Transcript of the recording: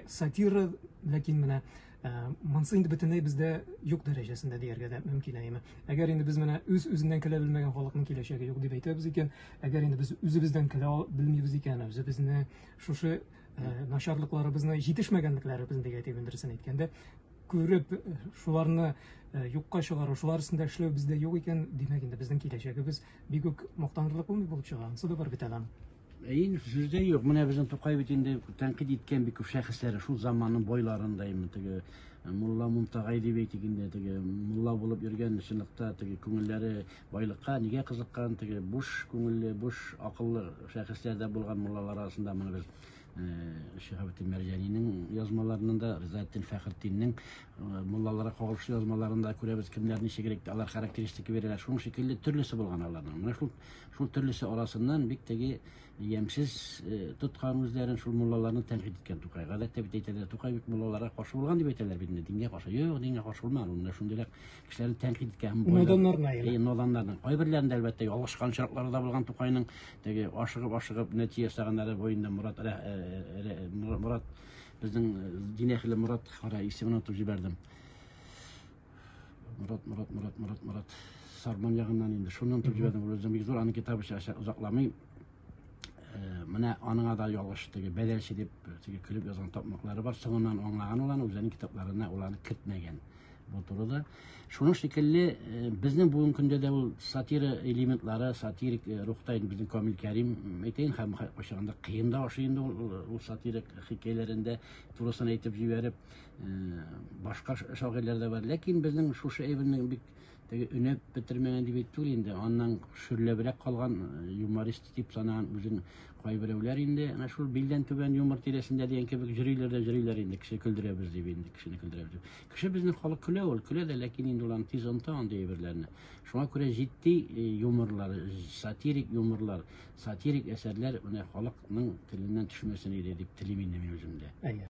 Satira lakin менә монсы инде бөтенләй бездә юк дәрәҗәсендә дияргә дә мөмкин әйме. Әгәр инде без менә үз-үзеннән көлә белмәгән халыкның киләчәге юк дип әйтәбез икән, әгәр инде без үзебездән көлә белмибез икән, үзебезне шушы начарлыкларыбызны җитешмәгәнлекләребезне дип әйтеп дөресен әйткәндә, күреп шуларны юкка чыгару, шулар өстендә эшләү бездә юк икән, димәк инде безнең киләчәгебез бик үк мактанырлык булып чыга. Анысы да бар бит әле. Сүздә юк. Менә безнең Тукай бит инде тәнкыйть иткән бик күп шәхесләре шул заманның бойларында инде теге Мулла Мунтагай дип әйтик инде теге мулла булып йөргән чынлыкта теге күңелләре байлыкка нигә кызыккан теге буш күңелле, буш акыллы шәхесләрдә булган муллалар арасында моны без Шиһабетдин Мәрҗәнинең язмаларында да, Ризаэддин Фәхретдиннең муллаларга кагылышлы язмаларында күрәбез кемнәр ничегрәк алар характеристика бирәләр. Шуның шикелле төрлесе булган аларның. Менә шул төрлесе арасыннан бик теге ямьсез тоткан үзләрен шул муллаларны тәнкыйть иткән Тукай. Гадәттә бит әйтәләр, Тукай бик муллаларга каршы булган дип әйтәләр бит инде, дингә каршы. Юк, дингә каршы булмаган. Менә шундыйлар кешеләрне тәнкыйть иткән наданнарның. Кайберләрендә әлбәттә ялгышкан чираклары да булган Тукайның теге ашыгып нәтиҗә ясаганнары буенда Мурат безнең дин әһле Мурат кара исемен онытып җибәрдем. Мурат Сарман ягыннан инде шуннан онытып җибәрдем. Үзем бик зур аны китабы озакламый. Менә аның да ялгыш теге бәдәлче дип теге көлеп язган тапмаклары бар. Соңыннан аңлаган уланы үзенең китапларына уланы кертмәгән. Бу турыда шуның шикелле безнең бүгенге көндә дә ул сатира элементлары, сатирик рухта безнең Камил Кәрим әйтәйин һәм кайчагында кыен да ашый инде ул сатирик хикәяләрендә турысын әйтеп җибәреп башка шагыйрьләр дә бар. Ләкин безнең шушы әйберне бик теге үнәп бетермәгән дип әйтү инде. Аннан шүрләбрәк калган юморист дип санаган үзен кайберәүләр инде ана шул билдән түбән юмор тирәсендә дигән кебек җырлыйлар инде. Кеше көлдерәбез дип инде, кешене көлдерәбез. Кеше безнең халык көлә дә, ләкин инде уларны тиз оныта андый әйберләрне. Шуңа күрә җитди юморлар, сатирик юморлар, сатирик әсәрләр менә халыкның теленнән төшмәсен иде дип телим инде мин үземдә.